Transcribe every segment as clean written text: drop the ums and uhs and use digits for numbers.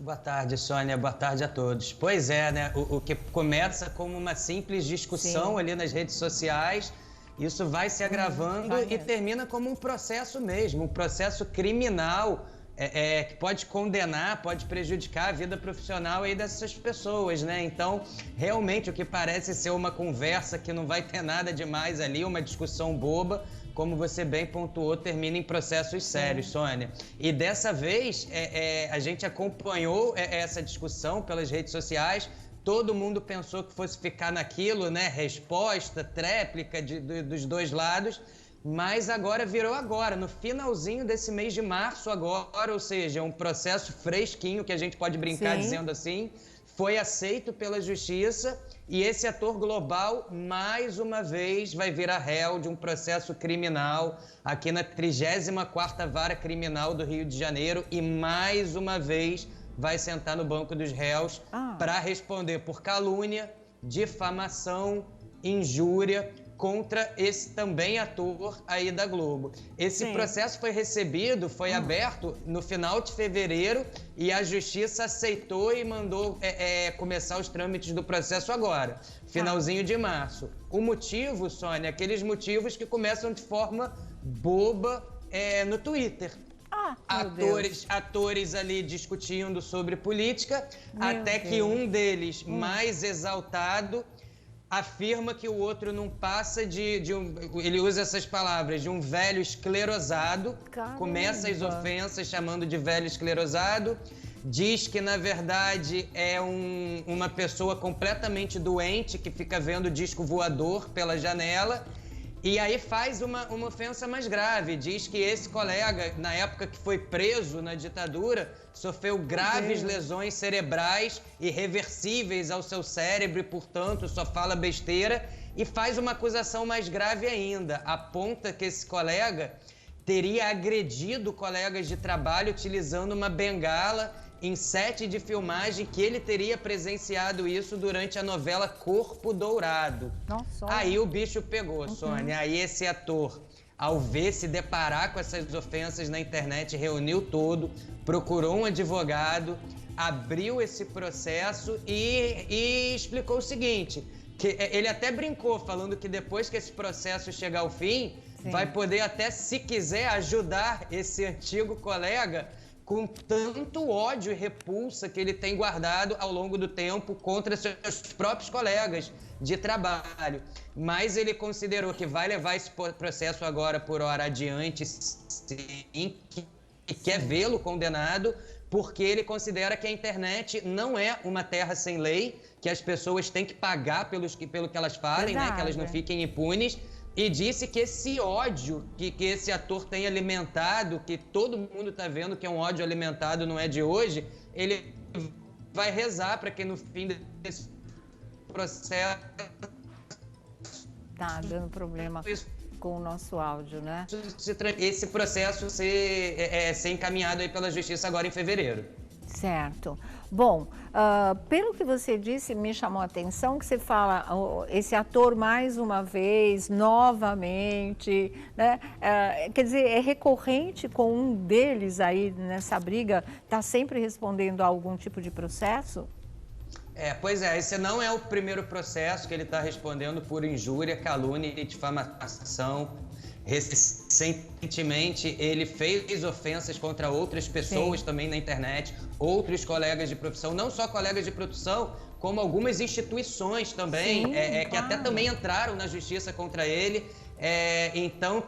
Boa tarde, Sônia. Boa tarde a todos. Pois é, né? O que começa como uma simples discussão ali nas redes sociais, isso vai se agravando e termina como um processo mesmo, um processo criminal que pode condenar, pode prejudicar a vida profissional aí dessas pessoas, né? Então, realmente, o que parece ser uma conversa que não vai ter nada demais ali, uma discussão boba, como você bem pontuou, termina em processos sérios, Sônia. E dessa vez, a gente acompanhou essa discussão pelas redes sociais, todo mundo pensou que fosse ficar naquilo, né? Resposta, tréplica dos dois lados, mas agora virou no finalzinho desse mês de março agora, ou seja, um processo fresquinho, que a gente pode brincar dizendo assim, foi aceito pela justiça e esse ator global, mais uma vez, vai virar réu de um processo criminal aqui na 34ª Vara Criminal do Rio de Janeiro e, mais uma vez, vai sentar no banco dos réus para responder por calúnia, difamação, injúria contra esse também ator aí da Globo. Esse processo foi aberto no final de fevereiro e a justiça aceitou e mandou começar os trâmites do processo agora, finalzinho de março. O motivo, Sônia, aqueles motivos que começam de forma boba no Twitter. Atores ali discutindo sobre política, até que um deles, mais exaltado, afirma que o outro não passa ele usa essas palavras, de um velho esclerosado. Caramba. Começa as ofensas chamando de velho esclerosado, diz que na verdade é uma pessoa completamente doente que fica vendo disco voador pela janela. E aí faz uma ofensa mais grave, diz que esse colega, na época que foi preso na ditadura, sofreu graves lesões cerebrais irreversíveis ao seu cérebro e, portanto, só fala besteira, e faz uma acusação mais grave ainda, aponta que esse colega teria agredido colegas de trabalho utilizando uma bengala em set de filmagem, que ele teria presenciado isso durante a novela Corpo Dourado. Nossa. Aí o bicho pegou, Sônia. Aí esse ator, ao se deparar com essas ofensas na internet, reuniu todo, procurou um advogado, abriu esse processo e explicou o seguinte, que ele até brincou, falando que depois que esse processo chegar ao fim, vai poder até, se quiser, ajudar esse antigo colega com tanto ódio e repulsa que ele tem guardado ao longo do tempo contra seus próprios colegas de trabalho. Mas ele considerou que vai levar esse processo agora por hora adiante, sim, que quer vê-lo condenado, porque ele considera que a internet não é uma terra sem lei, que as pessoas têm que pagar pelo que elas falem, né, que elas não fiquem impunes. E disse que esse ódio que esse ator tem alimentado, que todo mundo está vendo que é um ódio alimentado, não é de hoje, ele vai rezar para que no fim desse processo... Tá dando problema com o nosso áudio, né? Esse processo ser encaminhado aí pela justiça agora em fevereiro. Certo. Bom, pelo que você disse, me chamou a atenção que você fala, esse ator mais uma vez, novamente, né? Quer dizer, é recorrente com um deles aí nessa briga, está sempre respondendo a algum tipo de processo? Pois é, esse não é o primeiro processo que ele está respondendo por injúria, calúnia e difamação. Recentemente, ele fez ofensas contra outras pessoas também na internet, outros colegas de profissão, não só colegas de profissão, como algumas instituições também, que até também entraram na justiça contra ele. Então,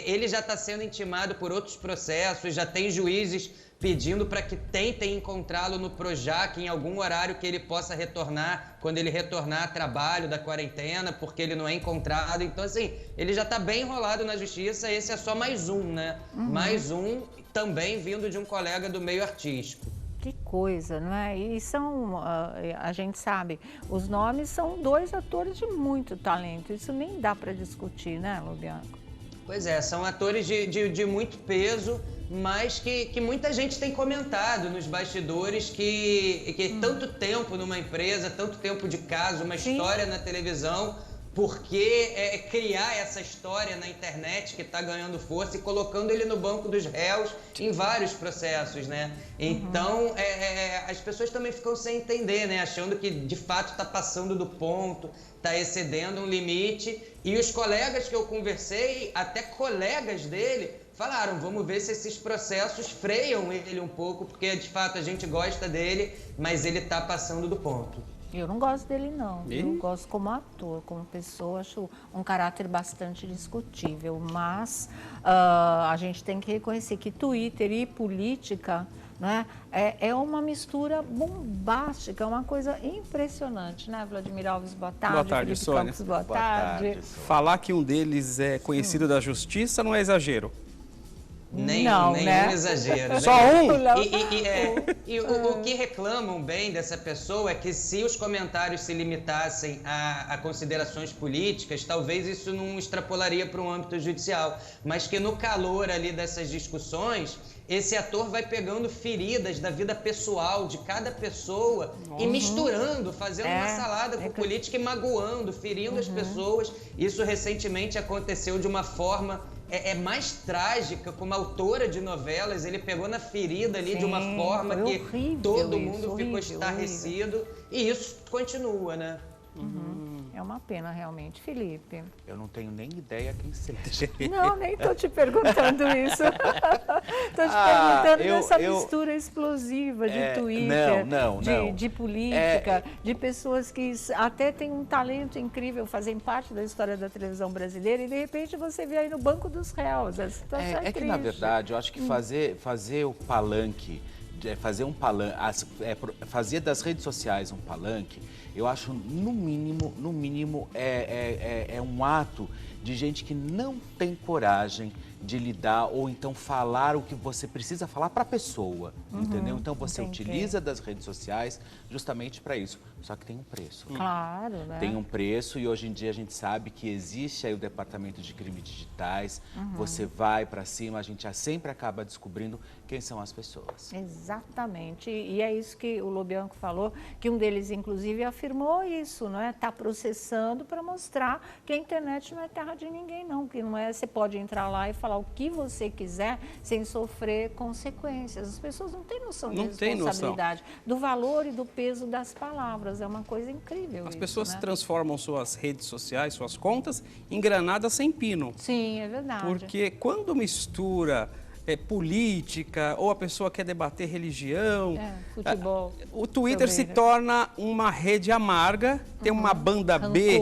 ele já está sendo intimado por outros processos, já tem juízes pedindo para que tentem encontrá-lo no Projac em algum horário que ele possa retornar, quando ele retornar a trabalho da quarentena, porque ele não é encontrado. Então, assim, ele já está bem enrolado na justiça. Esse é só mais um, né? Mais um, também vindo de um colega do meio artístico. Que coisa, não é? E são, a gente sabe, os nomes são dois atores de muito talento. Isso nem dá para discutir, né, Lobianco? Pois é, são atores de muito peso, mas que muita gente tem comentado nos bastidores que tanto tempo numa empresa, tanto tempo de casa, uma história na televisão, por que criar essa história na internet que está ganhando força e colocando ele no banco dos réus em vários processos, né? Então, as pessoas também ficam sem entender, né? Achando que, de fato, está passando do ponto, está excedendo um limite. E os colegas que eu conversei, até colegas dele, falaram, vamos ver se esses processos freiam ele um pouco, porque, de fato, a gente gosta dele, mas ele está passando do ponto. Eu não gosto dele, não. Eu não gosto como ator, como pessoa, acho um caráter bastante discutível. Mas a gente tem que reconhecer que Twitter e política, né, é uma mistura bombástica, é uma coisa impressionante, né, Vladimir Alves? Boa tarde. Boa tarde, Felipe Sônia. Campos, boa tarde. Falar que um deles é conhecido da justiça não é exagero. Nenhum né? exagero. Só um? E o que reclamam bem dessa pessoa é que se os comentários se limitassem a considerações políticas, talvez isso não extrapolaria para um âmbito judicial, mas que no calor ali dessas discussões, esse ator vai pegando feridas da vida pessoal de cada pessoa e misturando, fazendo uma salada com política e magoando, ferindo as pessoas. Isso recentemente aconteceu de uma forma mais trágica, como autora de novelas, ele pegou na ferida ali de uma forma que todo mundo ficou estarrecido e isso continua, né? É uma pena, realmente. Felipe? Eu não tenho nem ideia quem seja. Não, nem estou te perguntando isso. Estou te perguntando dessa mistura explosiva de Twitter, de política, de pessoas que até têm um talento incrível, fazem parte da história da televisão brasileira e, de repente, você vê aí no banco dos réus. A situação é que, na verdade, eu acho que fazer o palanque, fazer das redes sociais um palanque, eu acho, no mínimo, é um ato de gente que não tem coragem de lidar ou então falar o que você precisa falar para a pessoa, entendeu? Então você utiliza das redes sociais justamente para isso. Só que tem um preço. Claro, né? Tem um preço e hoje em dia a gente sabe que existe aí o departamento de crimes digitais, você vai para cima, a gente sempre acaba descobrindo quem são as pessoas. Exatamente, e é isso que o Lobianco falou, que um deles inclusive afirmou isso, não é? Está processando para mostrar que a internet não é terra de ninguém não, que não é, você pode entrar lá e falar o que você quiser sem sofrer consequências. As pessoas não têm noção de responsabilidade, do valor e do peso das palavras. É uma coisa incrível. As pessoas né? transformam suas redes sociais, suas contas, em granadas sem pino. Sim, é verdade. Porque quando mistura política ou a pessoa quer debater religião, futebol, o Twitter se torna uma rede amarga, tem uma banda B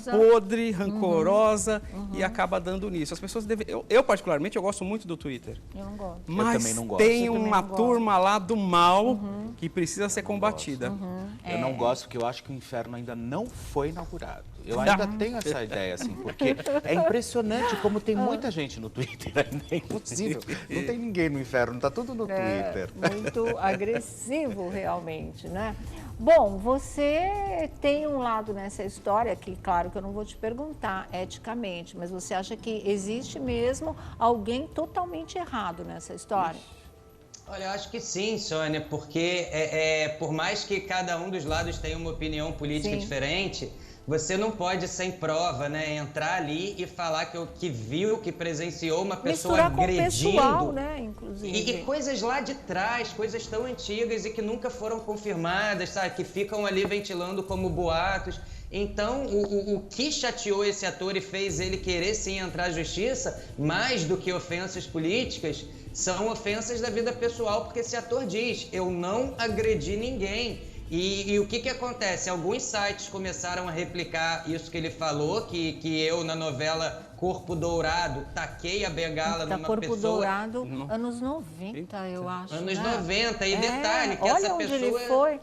podre, rancorosa e acaba dando nisso. As pessoas devem... Eu particularmente, eu gosto muito do Twitter. Eu não gosto. Mas eu também não gosto. Tem uma turma lá do mal que precisa ser combatida. Eu não gosto porque eu acho que o inferno ainda não foi inaugurado. Eu ainda tenho essa ideia, assim, porque é impressionante como tem muita gente no Twitter, é impossível. Não tem ninguém no inferno, tá tudo no Twitter. Muito agressivo, realmente, né? Bom, você tem um lado nessa história que, claro que eu não vou te perguntar eticamente, mas você acha que existe mesmo alguém totalmente errado nessa história? Olha, eu acho que sim, Sônia, porque por mais que cada um dos lados tenha uma opinião política diferente, você não pode, sem prova, né, entrar ali e falar que viu, que presenciou uma pessoa agredindo. Pessoal, né, inclusive. E coisas lá de trás, coisas tão antigas e que nunca foram confirmadas, sabe, que ficam ali ventilando como boatos. Então, o que chateou esse ator e fez ele querer sim entrar à justiça, mais do que ofensas políticas, são ofensas da vida pessoal, porque esse ator diz, eu não agredi ninguém. E o que acontece? Alguns sites começaram a replicar isso que ele falou, que eu na novela Corpo Dourado taquei a bengala numa Corpo pessoa... Dourado, anos 90, eu acho. Anos né? 90, e detalhe que olha essa onde pessoa... ele foi.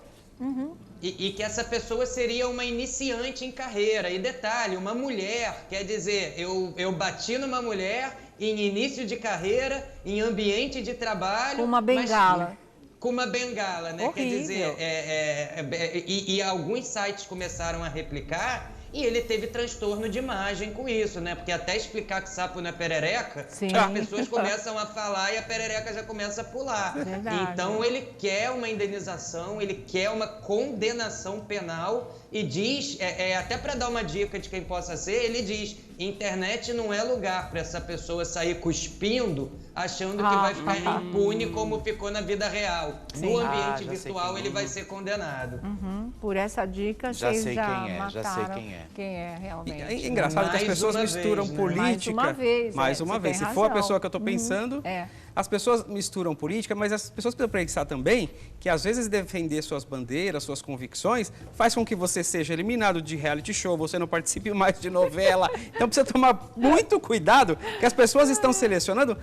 E que essa pessoa seria uma iniciante em carreira. E detalhe, uma mulher, quer dizer, eu bati numa mulher em início de carreira, em ambiente de trabalho... Com uma bengala. Com uma bengala, né? Horrível. Quer dizer, e alguns sites começaram a replicar E ele teve transtorno de imagem com isso, né? Porque até explicar que sapo não é perereca, Sim. as pessoas começam a falar e a perereca já começa a pular. Verdade. Então ele quer uma indenização, ele quer uma condenação penal e diz, até para dar uma dica de quem possa ser, ele diz: internet não é lugar para essa pessoa sair cuspindo, achando que vai ficar impune como ficou na vida real. Sim. No ambiente já sei virtual ele vai ser condenado. Por essa dica, Já vocês sei já quem é, já sei mataram quem é. quem é realmente. É engraçado que as Mais pessoas uma misturam vez, né? política. Mais uma vez, Se você for a tem pessoa razão. que eu estou pensando, É. as pessoas misturam política, mas as pessoas precisam pensar também que às vezes defender suas bandeiras, suas convicções, faz com que você seja eliminado de reality show, você não participe mais de novela. Então precisa tomar muito cuidado, que as pessoas estão selecionando.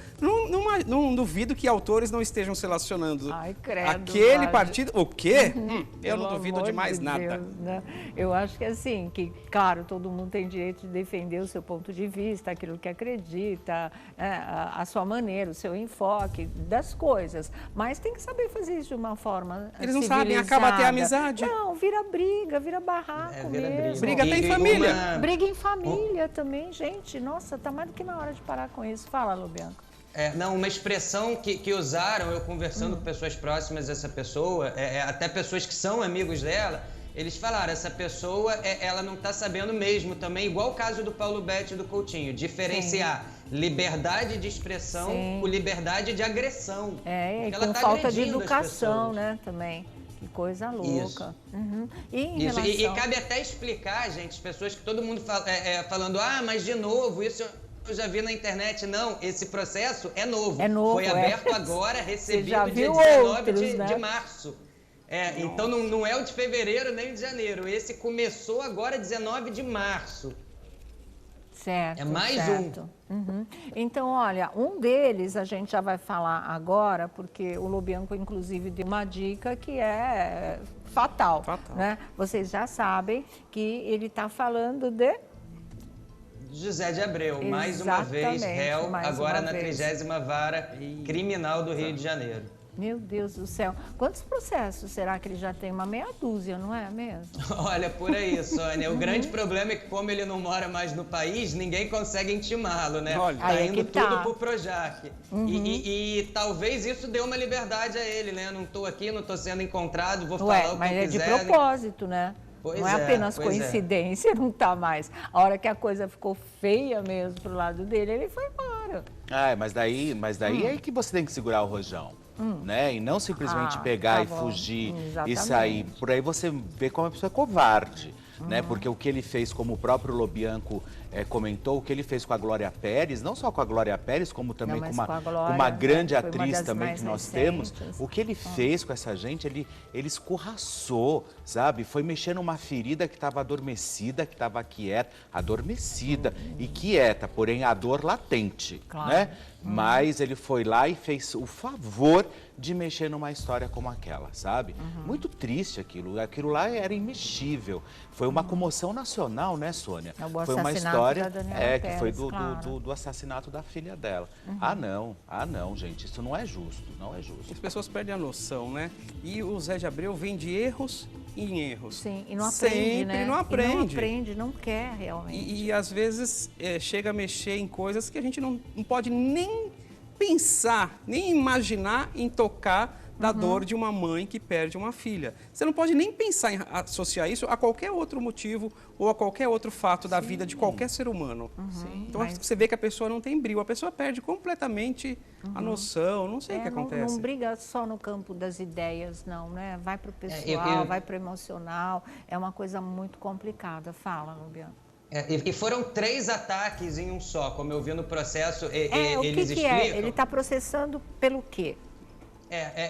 Não duvido que autores não estejam selecionando Ai, credo, aquele Roger. partido. O quê? Eu Pelo não duvido amor de mais de nada. Deus, né? Eu acho que assim, que claro, todo mundo tem direito de defender o seu ponto de vista, aquilo que acredita, a sua maneira, o seu enfoque das coisas, mas tem que saber fazer isso de uma forma Eles não sabem, acaba até a amizade. Não, vira briga, vira barraco Vira mesmo. Briga até em família. Briga em família também, gente. Nossa, tá mais do que na hora de parar com isso. Fala, Lobianco. Não, uma expressão que usaram, eu conversando com pessoas próximas dessa pessoa, até pessoas que são amigos dela, eles falaram, essa pessoa, ela não está sabendo mesmo também, igual o caso do Paulo Betti e do Coutinho, diferenciar liberdade de expressão com liberdade de agressão. E ela com tá falta de agredindo as educação, pessoas. né, também. Que coisa louca. Isso. E em Isso. relação... E cabe até explicar, gente, as pessoas que todo mundo fala, falando, mas de novo, isso eu já vi na internet. Não, esse processo é novo. É novo, foi aberto agora, recebido já dia viu 19 outros, né? de março. Então não é o de fevereiro nem de janeiro. Esse começou agora 19 de março. Certo, É mais certo. Então, olha, um deles a gente já vai falar agora, porque o Lobianco, inclusive, deu uma dica que é fatal. Né? Vocês já sabem que ele está falando de... José de Abreu, mais uma vez, réu, agora na 30ª Vara Criminal do Rio de Janeiro. Meu Deus do céu. Quantos processos será que ele já tem? Uma meia dúzia, não é mesmo? Olha, por aí, Sônia. O grande problema é que, como ele não mora mais no país, ninguém consegue intimá-lo, né? Olha. Tá indo tá. tudo pro Projac. E talvez isso dê uma liberdade a ele, né? Não tô aqui, não tô sendo encontrado, vou falar o que eu quiser. Mas é de propósito, né? Não é apenas coincidência, não tá mais. A hora que a coisa ficou feia mesmo pro lado dele, ele foi embora. Mas daí é aí que você tem que segurar o rojão. Né? E não simplesmente pegar e fugir e sair. Por aí você vê como a pessoa é covarde. Né? Porque o que ele fez, como o próprio Lobianco comentou, o que ele fez com a Glória Pérez, não só com a Glória Pérez, como também com uma grande atriz também que nós temos, o que ele fez com essa gente, ele escorraçou, sabe? Foi mexer numa ferida que estava adormecida, que estava quieta, adormecida e quieta, porém a dor latente, né? Mas ele foi lá e fez o favor de mexer numa história como aquela, sabe? Muito triste aquilo. Aquilo lá era imexível. Foi uma comoção nacional, né, Sônia? Foi uma história que foi do assassinato da filha dela. Ah, não, gente. Isso não é justo. Não é justo. As pessoas perdem a noção, né? E o Zé de Abreu vem de erros em erros. Sim, e não aprende, Sempre né? não aprende. E não aprende, não quer realmente. E às vezes chega a mexer em coisas que a gente não pode nem pensar, nem imaginar em tocar da dor de uma mãe que perde uma filha. Você não pode nem pensar em associar isso a qualquer outro motivo ou a qualquer outro fato da vida de qualquer ser humano. Então você vê que a pessoa não tem brilho, a pessoa perde completamente a noção, não sei o que acontece. Não briga só no campo das ideias, não, né? Vai para o pessoal, vai para o emocional, é uma coisa muito complicada. Fala, Lobianco. E foram 3 ataques em um só, como eu vi no processo, eles que explicam. Ele está processando pelo quê?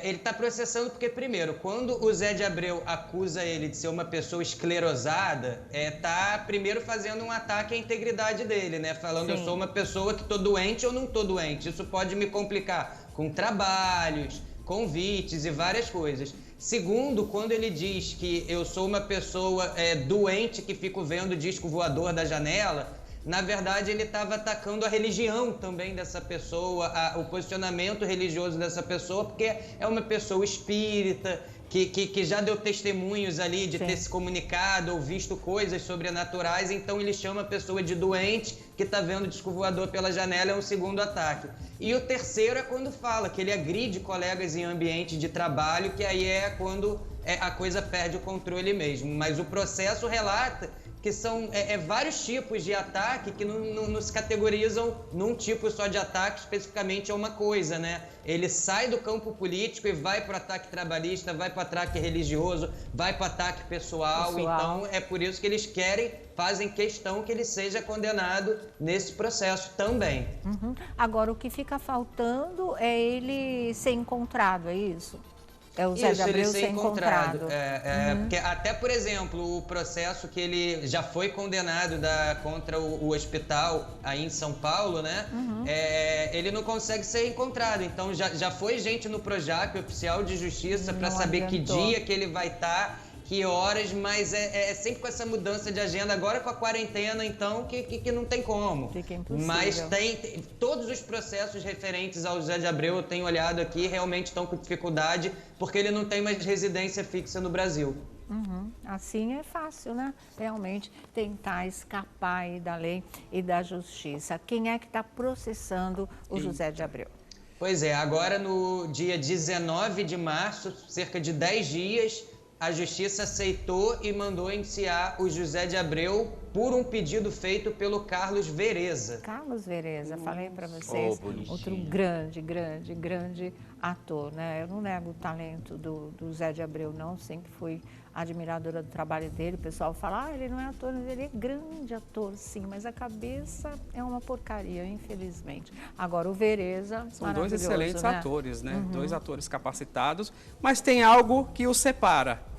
Ele está processando porque, primeiro, quando o Zé de Abreu acusa ele de ser uma pessoa esclerosada, tá primeiro fazendo um ataque à integridade dele, né? Falando, eu sou uma pessoa que estou doente ou não estou doente. Isso pode me complicar com trabalhos, convites e várias coisas. Segundo, quando ele diz que eu sou uma pessoa doente que fico vendo disco voador da janela, na verdade ele estava atacando a religião também dessa pessoa, o posicionamento religioso dessa pessoa, porque é uma pessoa espírita, que já deu testemunhos ali de Sim. ter se comunicado ou visto coisas sobrenaturais, então ele chama a pessoa de doente que está vendo disco voador pela janela, é um segundo ataque. E o terceiro é quando fala que ele agride colegas em ambiente de trabalho, que aí é quando a coisa perde o controle mesmo. Mas o processo relata que são vários tipos de ataque que não se categorizam num tipo só de ataque, especificamente a uma coisa, né? Ele sai do campo político e vai para o ataque trabalhista, vai para o ataque religioso, vai para o ataque pessoal. Então, é por isso que eles fazem questão que ele seja condenado nesse processo também. Uhum. Agora, o que fica faltando é ele ser encontrado, é isso? É o Zé de Abreu ser encontrado. Porque até, por exemplo, o processo que ele já foi condenado contra o hospital aí em São Paulo, né? Ele não consegue ser encontrado. Então já foi gente no Projac, oficial de justiça, para saber que dia que ele vai estar, que horas, mas é sempre com essa mudança de agenda, agora com a quarentena, então, que não tem como. Fica impossível. Mas tem todos os processos referentes ao Zé de Abreu, eu tenho olhado aqui, realmente estão com dificuldade, porque ele não tem mais residência fixa no Brasil. Assim é fácil, né? Realmente tentar escapar aí da lei e da justiça. Quem é que está processando o José de Abreu? Pois é, agora no dia 19 de março, cerca de 10 dias, a Justiça aceitou e mandou indiciar o José de Abreu por um pedido feito pelo Carlos Vereza. Carlos Vereza, falei para vocês, outro grande ator, né? Eu não nego o talento do Zé de Abreu, não, sempre fui admiradora do trabalho dele. O pessoal fala, ele não é ator, mas ele é grande ator, sim, mas a cabeça é uma porcaria, infelizmente. Agora, o Vereza, são dois excelentes atores, né? Uhum. Dois atores capacitados, mas tem algo que os separa.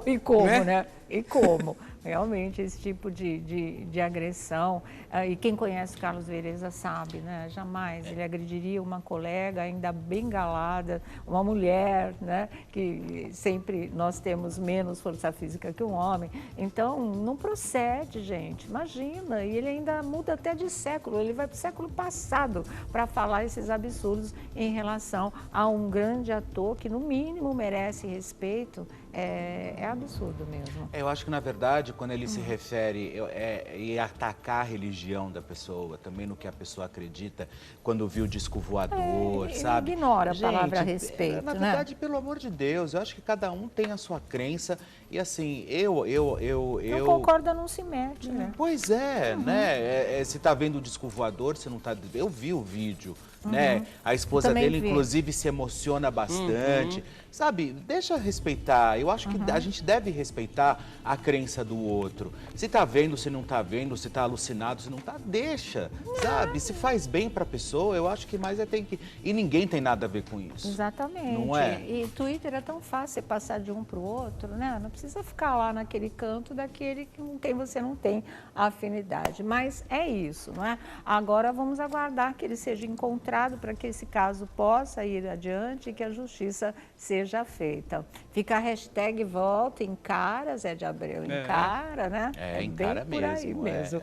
E como, né? E como? Realmente, esse tipo de agressão. E quem conhece o Carlos Vereza sabe, né? Jamais ele agrediria uma colega, ainda bem galada, uma mulher, né? Que sempre nós temos menos força física que um homem. Então, não procede, gente. Imagina. E ele ainda muda até de século. Ele vai para o século passado para falar esses absurdos em relação a um grande ator que, no mínimo, merece respeito. É absurdo mesmo. Eu acho que, na verdade, quando ele se refere e atacar a religião da pessoa, também no que a pessoa acredita, quando viu o disco voador, sabe? Ele ignora a palavra a respeito, na verdade, pelo amor de Deus, eu acho que cada um tem a sua crença e, assim, Não concorda, não se mete, né? Pois é, né? Se tá vendo o disco voador, você não tá... Eu vi o vídeo, né? A esposa Também dele, vi. Inclusive, se emociona bastante. Sabe, deixa respeitar. Eu acho que a gente deve respeitar a crença do outro. Se tá vendo, se não tá vendo, se tá alucinado, se não tá, deixa. Sabe, se faz bem pra pessoa, eu acho que mais tem que... E ninguém tem nada a ver com isso. Exatamente. Não é? E Twitter é tão fácil você passar de um para o outro, né? Não precisa ficar lá naquele canto daquele com quem você não tem afinidade. Mas é isso, não é? Agora vamos aguardar que ele seja encontrado para que esse caso possa ir adiante e que a justiça seja feita. Fica a hashtag volta, encara, Zé de Abreu, encara, né? Encara bem por aí mesmo. mesmo.